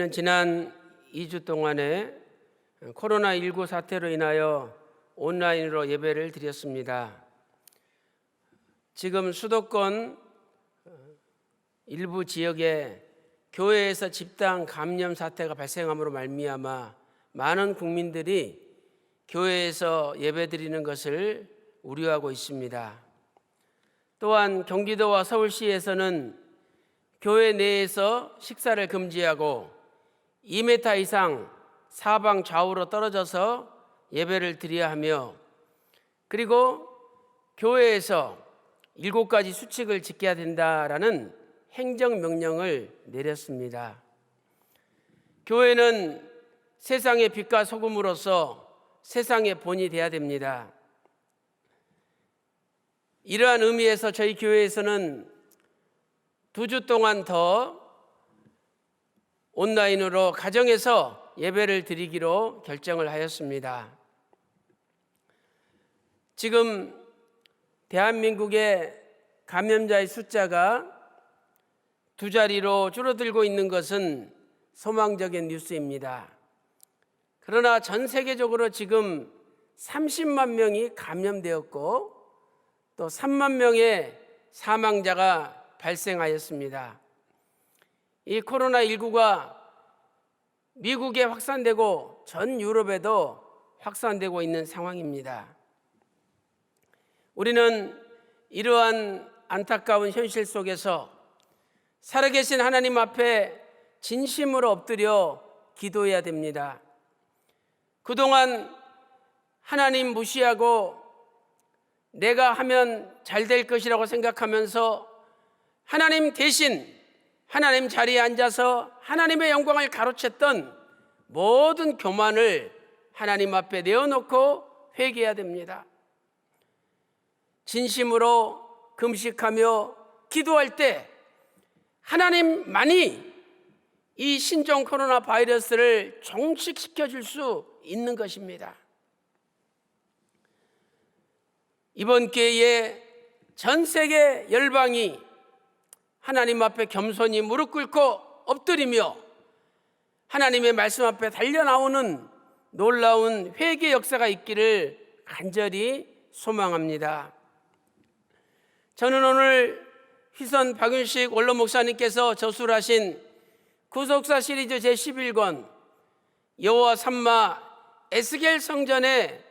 저희는 지난 2주 동안에 코로나19 사태로 인하여 온라인으로 예배를 드렸습니다. 지금 수도권 일부 지역에 교회에서 집단 감염 사태가 발생함으로 말미암아 많은 국민들이 교회에서 예배드리는 것을 우려하고 있습니다. 또한 경기도와 서울시에서는 교회 내에서 식사를 금지하고 2m 이상 사방 좌우로 떨어져서 예배를 드려야 하며, 그리고 교회에서 7가지 수칙을 지켜야 된다라는 행정명령을 내렸습니다. 교회는 세상의 빛과 소금으로서 세상의 본이 되어야 됩니다. 이러한 의미에서 저희 교회에서는 2주 동안 더 온라인으로 가정에서 예배를 드리기로 결정을 하였습니다. 지금 대한민국의 감염자의 숫자가 2자리로 줄어들고 있는 것은 소망적인 뉴스입니다. 그러나 전 세계적으로 지금 30만 명이 감염되었고 또 3만 명의 사망자가 발생하였습니다. 이 코로나19가 미국에 확산되고 전 유럽에도 확산되고 있는 상황입니다. 우리는 이러한 안타까운 현실 속에서 살아계신 하나님 앞에 진심으로 엎드려 기도해야 됩니다. 그동안 하나님 무시하고 내가 하면 잘 될 것이라고 생각하면서 하나님 대신 하나님 자리에 앉아서 하나님의 영광을 가로챘던 모든 교만을 하나님 앞에 내어놓고 회개해야 됩니다. 진심으로 금식하며 기도할 때 하나님만이 이 신종 코로나 바이러스를 종식시켜 줄 수 있는 것입니다. 이번 기회에 전 세계 열방이 하나님 앞에 겸손히 무릎 꿇고 엎드리며 하나님의 말씀 앞에 달려나오는 놀라운 회개 역사가 있기를 간절히 소망합니다. 저는 오늘 휘선 박윤식 원로 목사님께서 저술하신 구속사 시리즈 제11권 여호와 삼마 에스겔 성전의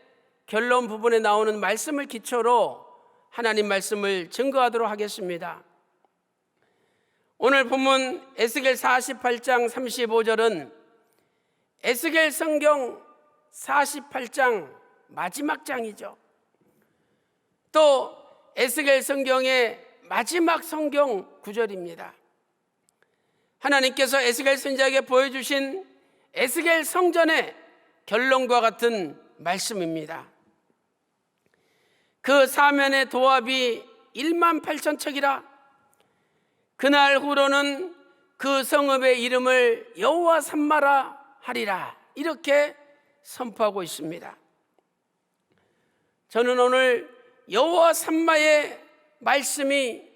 결론 부분에 나오는 말씀을 기초로 하나님 말씀을 증거하도록 하겠습니다. 오늘 본문 에스겔 48장 35절은 에스겔 성경 48장 마지막 장이죠. 또 에스겔 성경의 마지막 성경 구절입니다. 하나님께서 에스겔 선지자에게 보여주신 에스겔 성전의 결론과 같은 말씀입니다. 그 사면의 도합이 18,000척이라 그날 후로는 그 성읍의 이름을 여호와 삼마라 하리라, 이렇게 선포하고 있습니다. 저는 오늘 여호와 삼마의 말씀이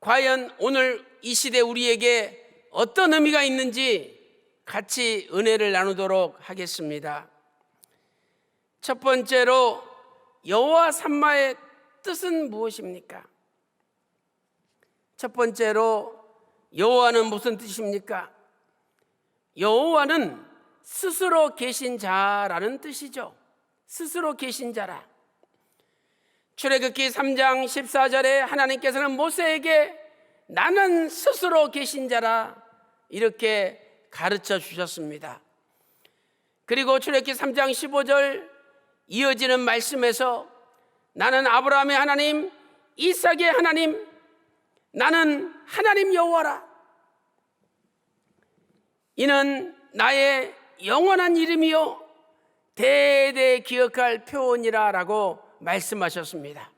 과연 오늘 이 시대 우리에게 어떤 의미가 있는지 같이 은혜를 나누도록 하겠습니다. 첫 번째로 여호와 삼마의 뜻은 무엇입니까? 첫 번째로 여호와는 무슨 뜻입니까? 여호와는 스스로 계신 자라는 뜻이죠. 스스로 계신 자라. 출애굽기 3장 14절에 하나님께서는 모세에게 나는 스스로 계신 자라 이렇게 가르쳐 주셨습니다. 그리고 출애굽기 3장 15절 이어지는 말씀에서 나는 아브라함의 하나님, 이삭의 하나님, 나는 하나님 여호와라. 이는 나의 영원한 이름이요 대대 기억할 표언이라 라고 말씀하셨습니다.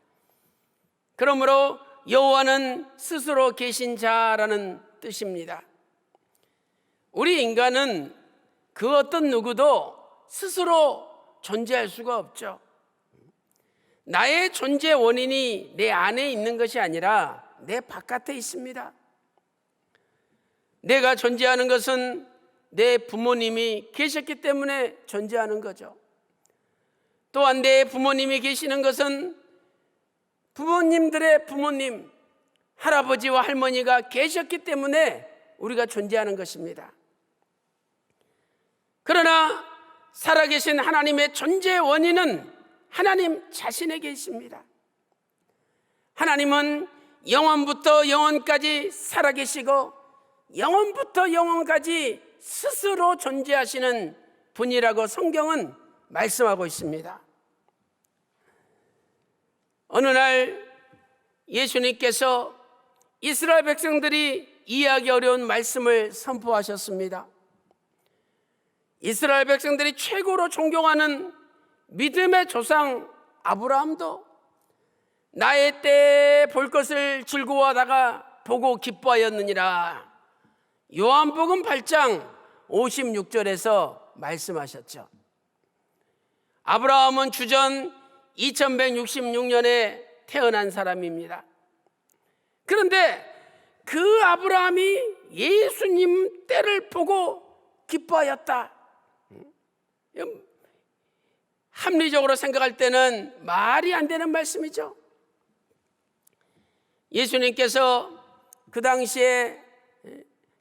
그러므로 여호와는 스스로 계신 자라는 뜻입니다. 우리 인간은 그 어떤 누구도 스스로 존재할 수가 없죠. 나의 존재 원인이 내 안에 있는 것이 아니라 내 바깥에 있습니다. 내가 존재하는 것은 내 부모님이 계셨기 때문에 존재하는 거죠. 또한 내 부모님이 계시는 것은 부모님들의 부모님, 할아버지와 할머니가 계셨기 때문에 우리가 존재하는 것입니다. 그러나 살아계신 하나님의 존재의 원인은 하나님 자신에게 있습니다. 하나님은 영원부터 영원까지 살아계시고 영원부터 영원까지 스스로 존재하시는 분이라고 성경은 말씀하고 있습니다. 어느 날 예수님께서 이스라엘 백성들이 이해하기 어려운 말씀을 선포하셨습니다. 이스라엘 백성들이 최고로 존경하는 믿음의 조상 아브라함도 나의 때에 볼 것을 즐거워하다가 보고 기뻐하였느니라, 요한복음 8장 56절에서 말씀하셨죠. 아브라함은 주전 2166년에 태어난 사람입니다. 그런데 그 아브라함이 예수님 때를 보고 기뻐하였다. 합리적으로 생각할 때는 말이 안 되는 말씀이죠. 예수님께서 그 당시에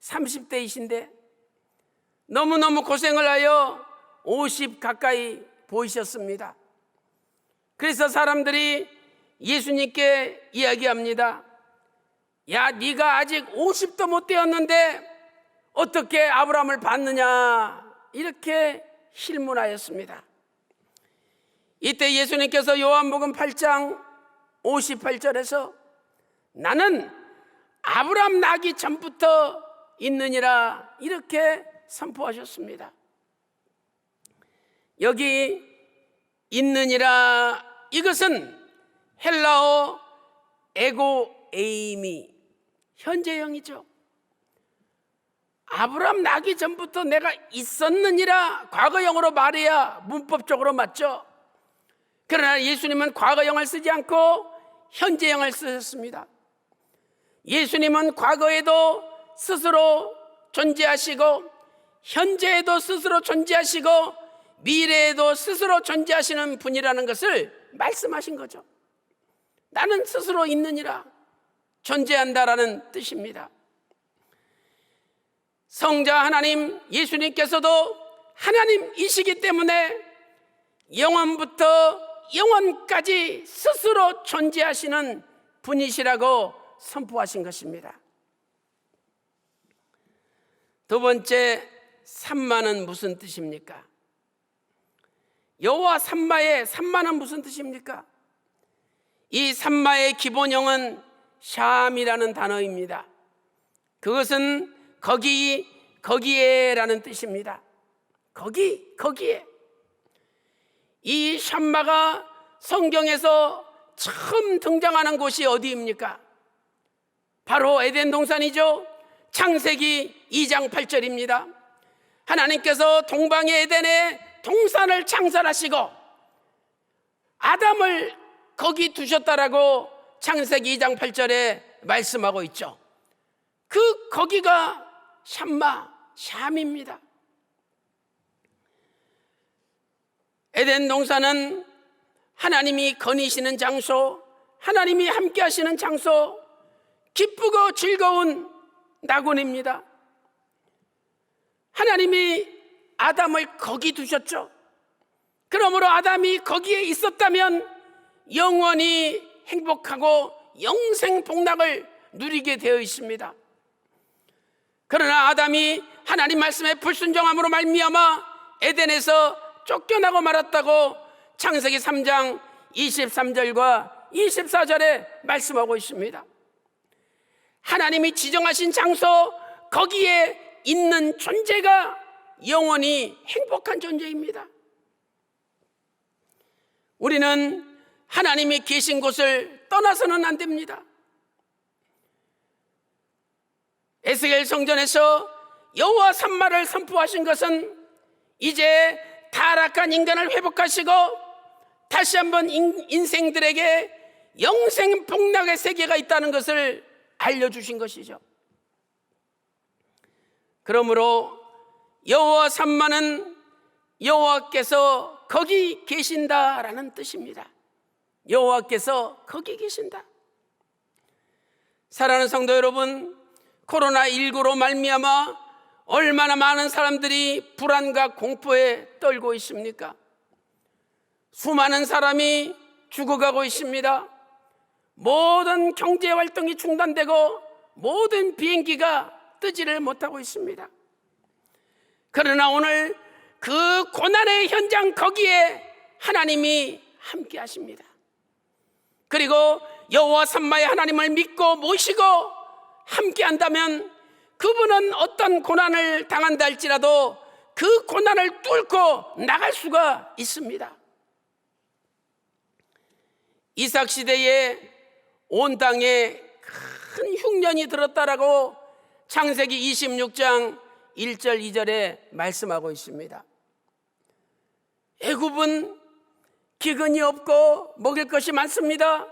30대이신데 너무너무 고생을 하여 50 가까이 보이셨습니다. 그래서 사람들이 예수님께 이야기합니다. 야, 네가 아직 50도 못 되었는데 어떻게 아브라함을 봤느냐, 이렇게 실문하였습니다. 이때 예수님께서 요한복음 8장 58절에서 나는 아브라함 나기 전부터 있느니라, 이렇게 선포하셨습니다. 여기 있느니라, 이것은 헬라어 에고 에이미, 현재형이죠. 아브라함 나기 전부터 내가 있었느니라 과거형으로 말해야 문법적으로 맞죠. 그러나 예수님은 과거형을 쓰지 않고 현재형을 쓰셨습니다. 예수님은 과거에도 스스로 존재하시고 현재에도 스스로 존재하시고 미래에도 스스로 존재하시는 분이라는 것을 말씀하신 거죠. 나는 스스로 있느니라, 존재한다라는 뜻입니다. 성자 하나님 예수님께서도 하나님이시기 때문에 영원부터 영원까지 스스로 존재하시는 분이시라고 선포하신 것입니다. 두 번째, 삼마는 무슨 뜻입니까? 여호와 삼마의 삼마는 무슨 뜻입니까? 이 삼마의 기본형은 샴이라는 단어입니다. 그것은 거기, 거기에라는 뜻입니다. 거기, 거기에. 이 샴마가 성경에서 처음 등장하는 곳이 어디입니까? 바로 에덴 동산이죠. 창세기 2장 8절입니다. 하나님께서 동방의 에덴에 동산을 창설하시고 아담을 거기 두셨다라고 창세기 2장 8절에 말씀하고 있죠. 그 거기가 샴마, 샴입니다. 에덴 동산은 하나님이 거니시는 장소, 하나님이 함께 하시는 장소, 기쁘고 즐거운 낙원입니다. 하나님이 아담을 거기 두셨죠. 그러므로 아담이 거기에 있었다면 영원히 행복하고 영생 복락을 누리게 되어 있습니다. 그러나 아담이 하나님 말씀에 불순종함으로 말미암아 에덴에서 쫓겨나고 말았다고 창세기 3장 23절과 24절에 말씀하고 있습니다. 하나님이 지정하신 장소, 거기에 있는 존재가 영원히 행복한 존재입니다. 우리는 하나님이 계신 곳을 떠나서는 안 됩니다. 에스겔 성전에서 여호와 삼마를 선포하신 것은 이제 타락한 인간을 회복하시고 다시 한번 인생들에게 영생 복락의 세계가 있다는 것을 알려주신 것이죠. 그러므로 여호와 삼마는 여호와께서 거기 계신다라는 뜻입니다. 여호와께서 거기 계신다. 사랑하는 성도 여러분, 코로나19로 말미암아 얼마나 많은 사람들이 불안과 공포에 떨고 있습니까? 수많은 사람이 죽어가고 있습니다. 모든 경제활동이 중단되고 모든 비행기가 뜨지를 못하고 있습니다. 그러나 오늘 그 고난의 현장 거기에 하나님이 함께 하십니다. 그리고 여호와 삼마의 하나님을 믿고 모시고 함께 한다면 그분은 어떤 고난을 당한다 할지라도 그 고난을 뚫고 나갈 수가 있습니다. 이삭 시대에 온 땅에 큰 흉년이 들었다라고 창세기 26장 1절 2절에 말씀하고 있습니다. 애굽은 기근이 없고 먹을 것이 많습니다.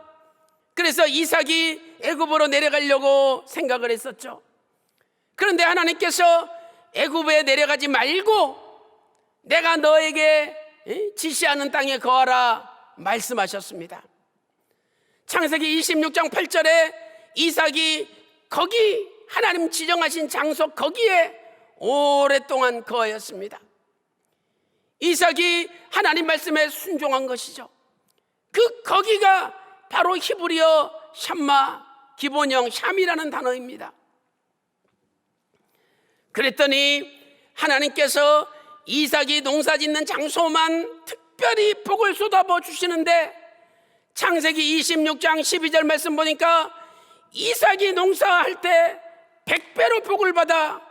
그래서 이삭이 애굽으로 내려가려고 생각을 했었죠. 그런데 하나님께서 애굽에 내려가지 말고 내가 너에게 지시하는 땅에 거하라 말씀하셨습니다. 창세기 26장 8절에 이삭이 거기 하나님 지정하신 장소 거기에 오랫동안 거하였습니다. 이삭이 하나님 말씀에 순종한 것이죠. 거기가 바로 히브리어 샴마, 기본형 샴이라는 단어입니다. 그랬더니 하나님께서 이삭이 농사짓는 장소만 특별히 복을 쏟아부어 주시는데 창세기 26장 12절 말씀 보니까 이삭이 농사할 때 100배로 복을 받아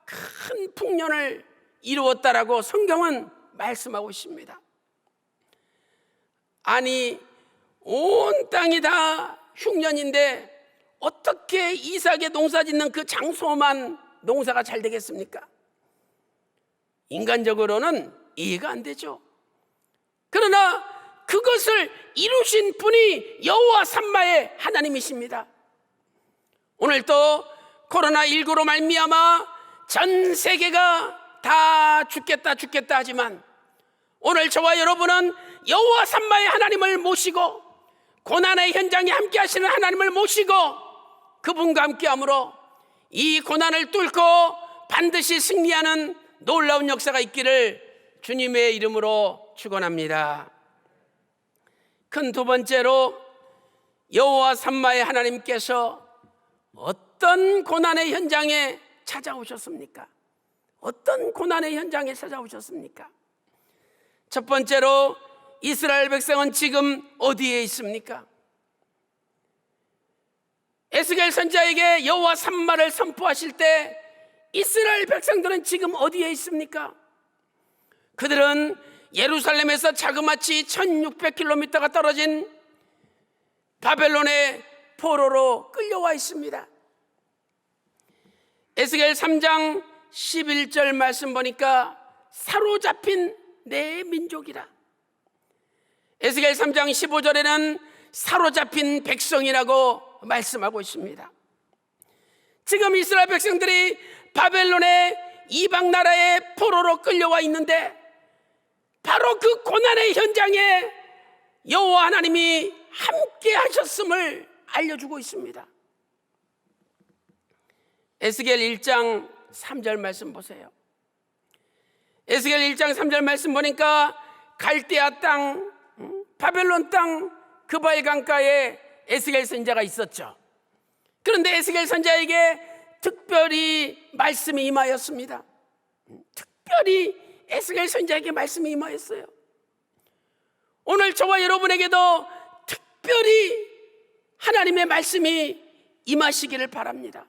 큰 풍년을 이루었다라고 성경은 말씀하고 있습니다. 아니, 온 땅이 다 흉년인데 어떻게 이삭의 농사짓는 그 장소만 농사가 잘 되겠습니까? 인간적으로는 이해가 안 되죠. 그러나 그것을 이루신 분이 여호와 삼마의 하나님이십니다. 오늘 또 코로나19로 말미암아 전 세계가 다 죽겠다 하지만 오늘 저와 여러분은 여호와 삼마의 하나님을 모시고 고난의 현장에 함께 하시는 하나님을 모시고 그분과 함께함으로 이 고난을 뚫고 반드시 승리하는 놀라운 역사가 있기를 주님의 이름으로 축원합니다. 큰 두 번째로 여호와 삼마의 하나님께서 어떤 고난의 현장에 찾아오셨습니까? 어떤 고난의 현장에 찾아오셨습니까? 첫 번째로 이스라엘 백성은 지금 어디에 있습니까? 에스겔 선지자에게 여호와 삼마를 선포하실 때 이스라엘 백성들은 지금 어디에 있습니까? 그들은 예루살렘에서 자그마치 1600km가 떨어진 바벨론의 포로로 끌려와 있습니다. 에스겔 3장 11절 말씀 보니까 사로잡힌 내 민족이라. 에스겔 3장 15절에는 사로잡힌 백성이라고 말씀하고 있습니다. 지금 이스라엘 백성들이 바벨론의 이방 나라의 포로로 끌려와 있는데 바로 그 고난의 현장에 여호와 하나님이 함께 하셨음을 알려주고 있습니다. 에스겔 1장 3절 말씀 보세요. 에스겔 1장 3절 말씀 보니까 갈대아 땅, 바벨론 땅 그발 강가에 에스겔 선지자가 있었죠. 그런데 에스겔 선지자에게 특별히 말씀이 임하였습니다. 특별히 에스겔 선지자에게 말씀이 임하였어요. 오늘 저와 여러분에게도 특별히 하나님의 말씀이 임하시기를 바랍니다.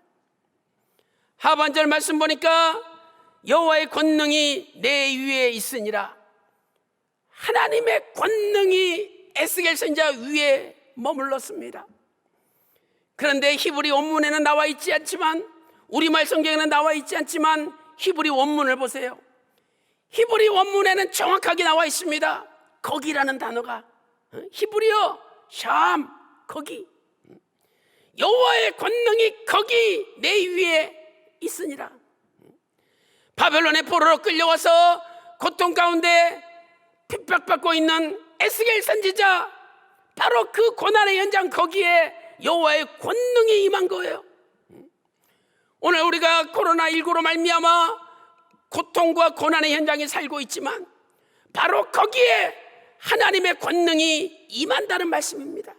하반절 말씀 보니까 여호와의 권능이 내 위에 있으니라. 하나님의 권능이 에스겔 선지자 위에 머물렀습니다. 그런데 히브리 원문에는 나와 있지 않지만, 우리말 성경에는 나와 있지 않지만 히브리 원문을 보세요. 히브리 원문에는 정확하게 나와 있습니다. 거기라는 단어가 히브리어 샴, 거기. 여호와의 권능이 거기 내 위에 있으니라. 바벨론의 포로로 끌려와서 고통 가운데 핍박받고 있는 에스겔 선지자, 바로 그 고난의 현장, 거기에 여호와의 권능이 임한 거예요. 오늘 우리가 코로나19로 말미암아 고통과 고난의 현장에 살고 있지만 바로 거기에 하나님의 권능이 임한다는 말씀입니다.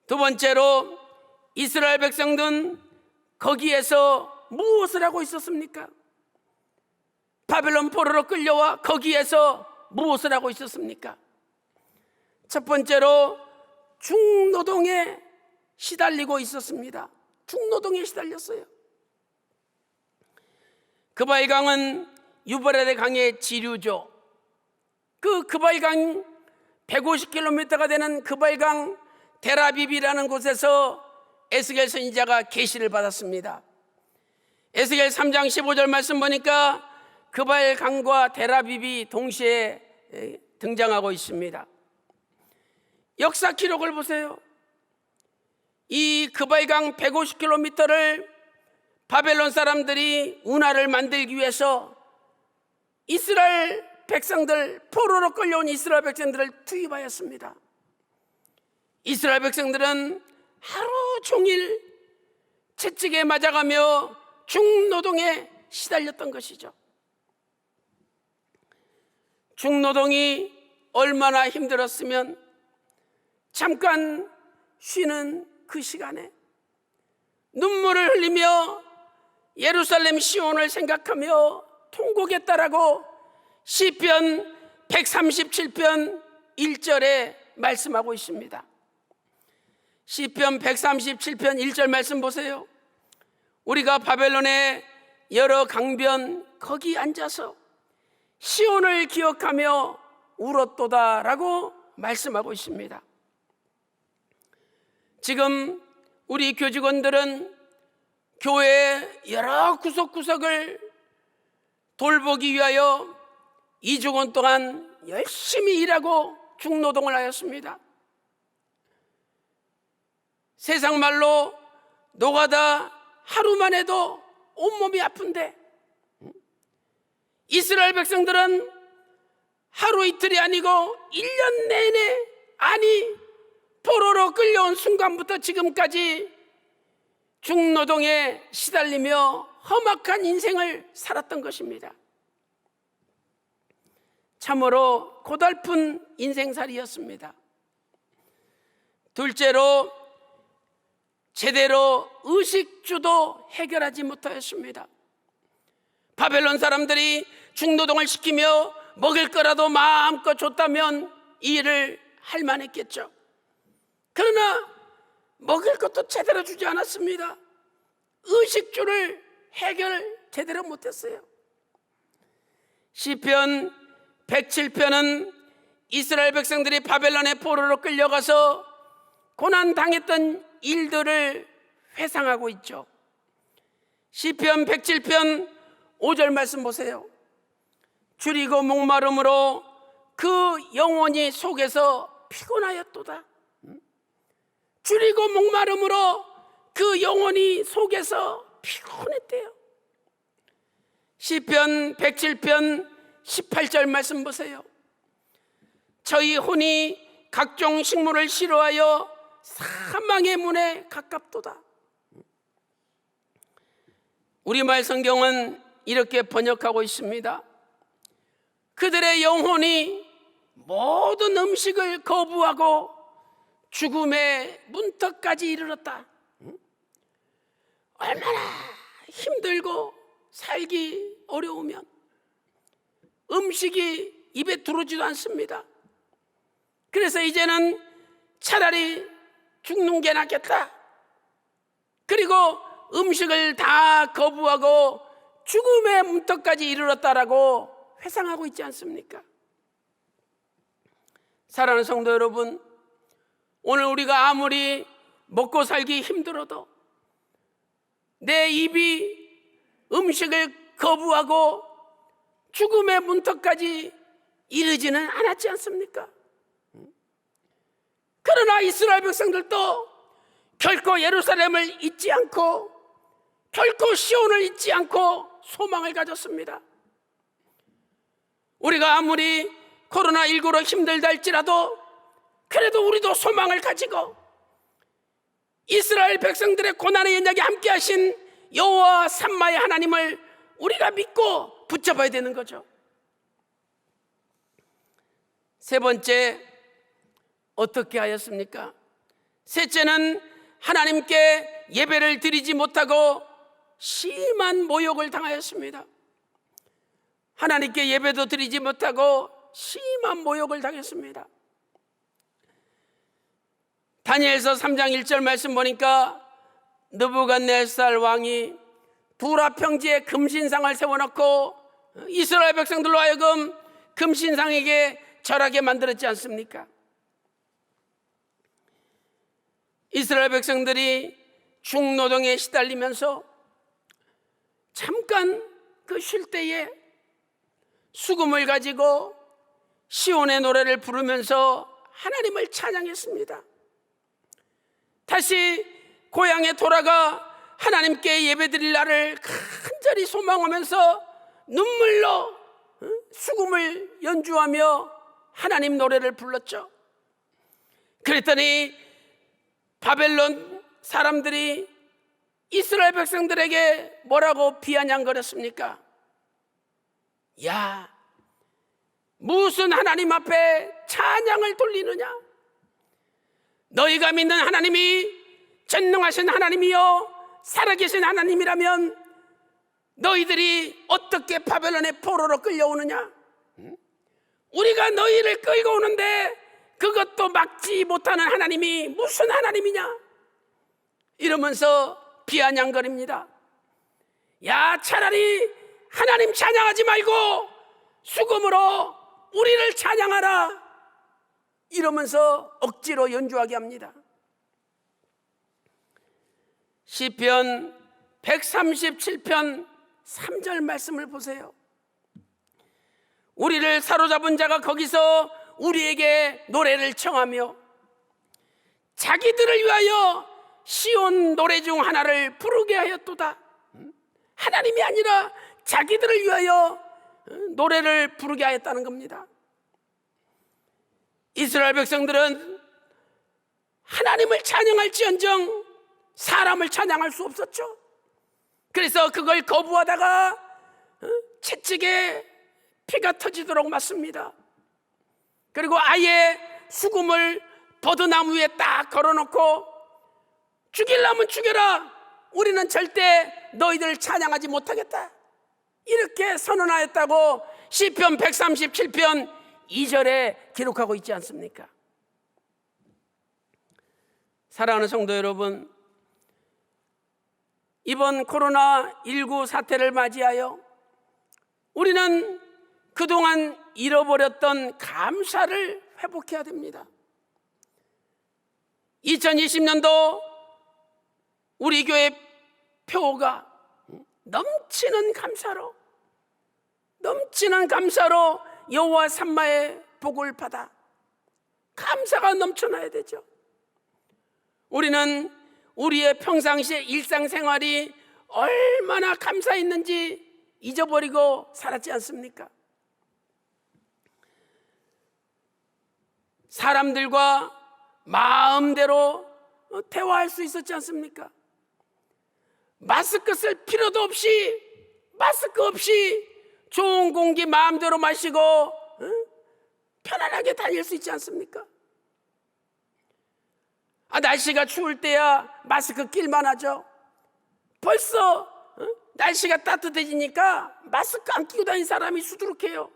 두 번째로, 이스라엘 백성들은 거기에서 무엇을 하고 있었습니까? 바벨론 포로로 끌려와 거기에서 무엇을 하고 있었습니까? 첫 번째로 중노동에 시달리고 있었습니다. 중노동에 시달렸어요. 그발강은 유브라데 강의 지류죠. 그 그발강 150km가 되는 그발강 데라비비라는 곳에서 에스겔 선지자가 계시를 받았습니다. 에스겔 3장 15절 말씀 보니까 그발강과 데라비비 동시에 등장하고 있습니다. 역사 기록을 보세요. 이 그발강 150km를 바벨론 사람들이 운하를 만들기 위해서 이스라엘 백성들, 포로로 끌려온 이스라엘 백성들을 투입하였습니다. 이스라엘 백성들은 하루 종일 채찍에 맞아가며 중노동에 시달렸던 것이죠. 중노동이 얼마나 힘들었으면 잠깐 쉬는 그 시간에 눈물을 흘리며 예루살렘 시온을 생각하며 통곡했다라고 시편 137편 1절에 말씀하고 있습니다. 시편 137편 1절 말씀 보세요. 우리가 바벨론의 여러 강변 거기 앉아서 시온을 기억하며 울었도다라고 말씀하고 있습니다. 지금 우리 교직원들은 교회의 여러 구석구석을 돌보기 위하여 2주간 동안 열심히 일하고 중노동을 하였습니다. 세상 말로 노가다 하루만 해도 온몸이 아픈데 이스라엘 백성들은 하루 이틀이 아니고 1년 내내, 아니 포로로 끌려온 순간부터 지금까지 중노동에 시달리며 험악한 인생을 살았던 것입니다. 참으로 고달픈 인생살이였습니다. 둘째로, 제대로 의식주도 해결하지 못하였습니다. 바벨론 사람들이 중노동을 시키며 먹을 거라도 마음껏 줬다면 이 일을 할 만했겠죠. 그러나 먹을 것도 제대로 주지 않았습니다. 의식주를 해결 제대로 못했어요. 시편 107편은 이스라엘 백성들이 바벨론의 포로로 끌려가서 고난당했던 일들을 회상하고 있죠. 시편 107편 5절 말씀 보세요. 줄이고 목마름으로 그 영혼이 속에서 피곤하였도다. 줄이고 목마름으로 그 영혼이 속에서 피곤했대요. 시편 107편 18절 말씀 보세요. 저희 혼이 각종 식물을 싫어하여 사망의 문에 가깝도다. 우리말 성경은 이렇게 번역하고 있습니다. 그들의 영혼이 모든 음식을 거부하고 죽음의 문턱까지 이르렀다. 얼마나 힘들고 살기 어려우면 음식이 입에 들어오지도 않습니다. 그래서 이제는 차라리 죽는 게 낫겠다. 그리고 음식을 다 거부하고 죽음의 문턱까지 이르렀다라고 회상하고 있지 않습니까? 사랑하는 성도 여러분, 오늘 우리가 아무리 먹고 살기 힘들어도 내 입이 음식을 거부하고 죽음의 문턱까지 이르지는 않았지 않습니까? 그러나 이스라엘 백성들도 결코 예루살렘을 잊지 않고 결코 시온을 잊지 않고 소망을 가졌습니다. 우리가 아무리 코로나19로 힘들다 할지라도 그래도 우리도 소망을 가지고 이스라엘 백성들의 고난의 연약에 함께 하신 여호와 삼마의 하나님을 우리가 믿고 붙잡아야 되는 거죠. 세 번째, 어떻게 하였습니까? 셋째는 하나님께 예배를 드리지 못하고 심한 모욕을 당하였습니다. 하나님께 예배도 드리지 못하고 심한 모욕을 당했습니다. 다니엘서 3장 1절 말씀 보니까 느부갓네살 왕이 두라 평지에 금신상을 세워놓고 이스라엘 백성들로 하여금 금신상에게 절하게 만들었지 않습니까? 이스라엘 백성들이 중노동에 시달리면서 잠깐 그 쉴 때에 수금을 가지고 시온의 노래를 부르면서 하나님을 찬양했습니다. 다시 고향에 돌아가 하나님께 예배드릴 날을 간절히 소망하면서 눈물로 수금을 연주하며 하나님 노래를 불렀죠. 그랬더니 바벨론 사람들이 이스라엘 백성들에게 뭐라고 비아냥거렸습니까? 야, 무슨 하나님 앞에 찬양을 돌리느냐? 너희가 믿는 하나님이 전능하신 하나님이요 살아계신 하나님이라면 너희들이 어떻게 바벨론의 포로로 끌려오느냐? 우리가 너희를 끌고 오는데 그것도 막지 못하는 하나님이 무슨 하나님이냐? 이러면서 비아냥거립니다. 야, 차라리 하나님 찬양하지 말고 수금으로 우리를 찬양하라, 이러면서 억지로 연주하게 합니다. 시편 137편 3절 말씀을 보세요. 우리를 사로잡은 자가 거기서 우리에게 노래를 청하며 자기들을 위하여 시온 노래 중 하나를 부르게 하였도다. 하나님이 아니라 자기들을 위하여 노래를 부르게 하였다는 겁니다. 이스라엘 백성들은 하나님을 찬양할지언정 사람을 찬양할 수 없었죠. 그래서 그걸 거부하다가 채찍에 피가 터지도록 맞습니다. 그리고 아예 수금을 버드나무 위에 딱 걸어놓고 죽이려면 죽여라, 우리는 절대 너희들을 찬양하지 못하겠다, 이렇게 선언하였다고 시편 137편 2절에 기록하고 있지 않습니까? 사랑하는 성도 여러분, 이번 코로나19 사태를 맞이하여 우리는 그동안 잃어버렸던 감사를 회복해야 됩니다. 2020년도 우리 교회 표가 넘치는 감사로 여호와 삼마의 복을 받아 감사가 넘쳐나야 되죠. 우리는 우리의 평상시의 일상생활이 얼마나 감사했는지 잊어버리고 살았지 않습니까? 사람들과 마음대로 대화할 수 있었지 않습니까? 마스크 쓸 필요도 없이, 마스크 없이 좋은 공기 마음대로 마시고 편안하게 다닐 수 있지 않습니까? 날씨가 추울 때야 마스크 낄만 하죠. 벌써 날씨가 따뜻해지니까 마스크 안 끼고 다니는 사람이 수두룩해요.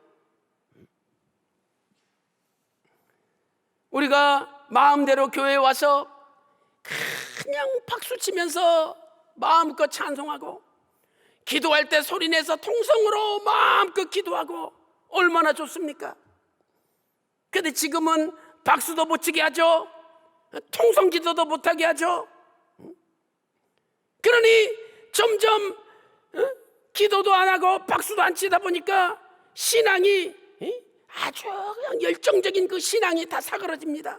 우리가 마음대로 교회에 와서 그냥 박수치면서 마음껏 찬송하고, 기도할 때 소리내서 통성으로 마음껏 기도하고 얼마나 좋습니까? 근데 지금은 박수도 못 치게 하죠. 통성 기도도 못하게 하죠. 그러니 점점 기도도 안 하고 박수도 안 치다 보니까 신앙이 아주 그냥 열정적인 그 신앙이 다 사그러집니다.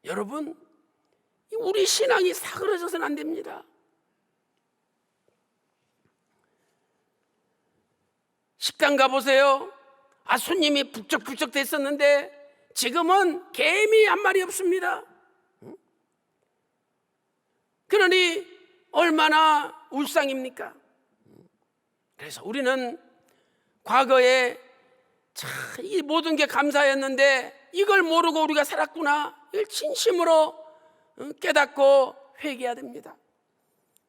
여러분, 우리 신앙이 사그러져서는 안 됩니다. 식당 가보세요. 손님이 북적북적 됐었는데 지금은 개미 한 마리 없습니다. 그러니 얼마나 울상입니까? 그래서 우리는 과거에 참 이 모든 게 감사였는데 이걸 모르고 우리가 살았구나, 이걸 진심으로 깨닫고 회개해야 됩니다.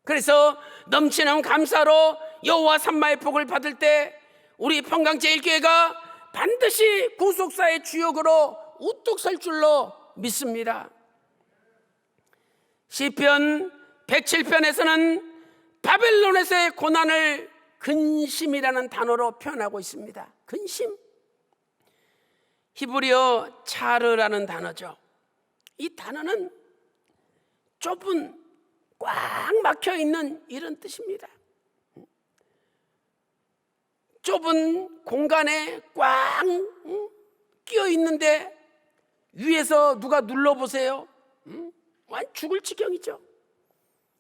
그래서 넘치는 감사로 여호와 삼마의 복을 받을 때 우리 평강제일교회가 반드시 구속사의 주역으로 우뚝 설 줄로 믿습니다. 시편 107편에서는 바벨론에서의 고난을 근심이라는 단어로 표현하고 있습니다. 근심. 히브리어 차르라는 단어죠. 이 단어는 좁은, 꽉 막혀 있는 이런 뜻입니다. 좁은 공간에 꽉 끼어 있는데 위에서 누가 눌러보세요. 죽을 지경이죠.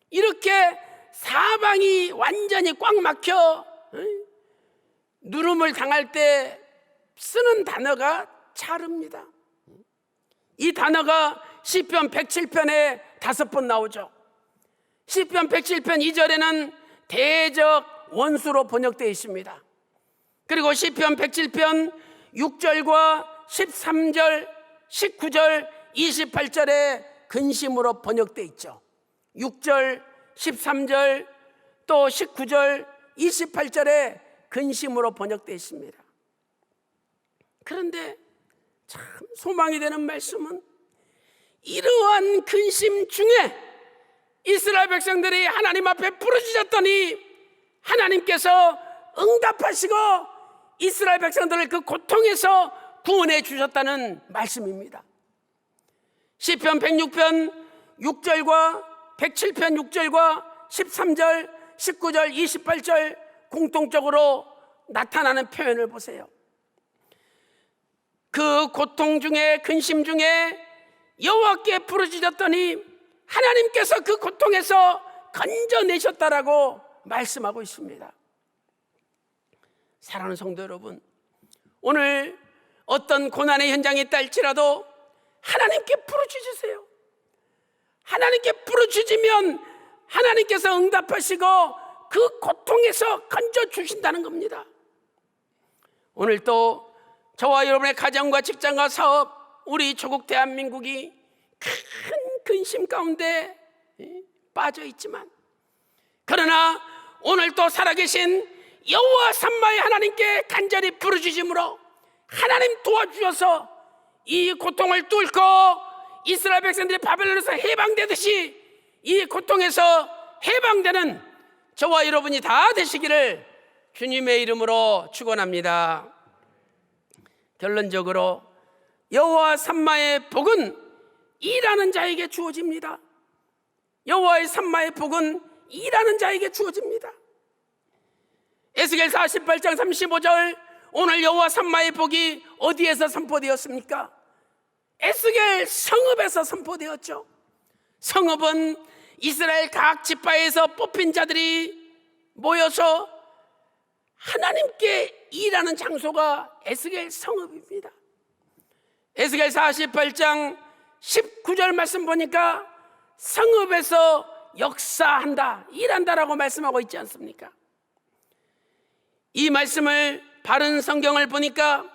이렇게 사방이 완전히 꽉 막혀 누름을 당할 때 쓰는 단어가 차르입니다. 이 단어가 시편 107편에 5번 나오죠. 시편 107편 2절에는 대적 원수로 번역되어 있습니다. 그리고 시편 107편 6절과 13절, 19절, 28절에 근심으로 번역되어 있죠. 6절, 13절, 또 19절, 28절에 근심으로 번역되어 있습니다. 그런데 참 소망이 되는 말씀은 이러한 근심 중에 이스라엘 백성들이 하나님 앞에 부르짖었더니 하나님께서 응답하시고 이스라엘 백성들을 그 고통에서 구원해 주셨다는 말씀입니다. 시편 106편 6절과 107편 6절과 13절, 19절, 28절 공통적으로 나타나는 표현을 보세요. 그 고통 중에, 근심 중에 여호와께 부르짖었더니 하나님께서 그 고통에서 건져내셨다라고 말씀하고 있습니다. 사랑하는 성도 여러분, 오늘 어떤 고난의 현장에 있다 할지라도 하나님께 부르짖으세요. 하나님께 부르짖으면 하나님께서 응답하시고 그 고통에서 건져주신다는 겁니다. 오늘 또 저와 여러분의 가정과 직장과 사업, 우리 조국 대한민국이 큰 근심 가운데 빠져 있지만, 그러나 오늘 또 살아계신 여호와 삼마의 하나님께 간절히 부르짖음으로 하나님 도와주셔서 이 고통을 뚫고 이스라엘 백성들이 바벨론에서 해방되듯이 이 고통에서 해방되는 저와 여러분이 다 되시기를 주님의 이름으로 축원합니다. 결론적으로 여호와 삼마의 복은 일하는 자에게 주어집니다. 여호와의 삼마의 복은 일하는 자에게 주어집니다. 에스겔 48장 35절, 오늘 여호와 삼마의 복이 어디에서 선포되었습니까? 에스겔 성읍에서 선포되었죠. 성읍은 이스라엘 각 지파에서 뽑힌 자들이 모여서 하나님께 일하는 장소가 에스겔 성읍입니다. 에스겔 48장 19절 말씀 보니까 성읍에서 역사한다, 일한다라고 말씀하고 있지 않습니까? 이 말씀을, 바른 성경을 보니까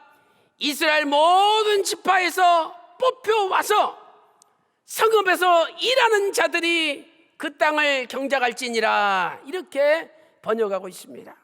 이스라엘 모든 지파에서 뽑혀와서 성읍에서 일하는 자들이 그 땅을 경작할지니라, 이렇게 번역하고 있습니다.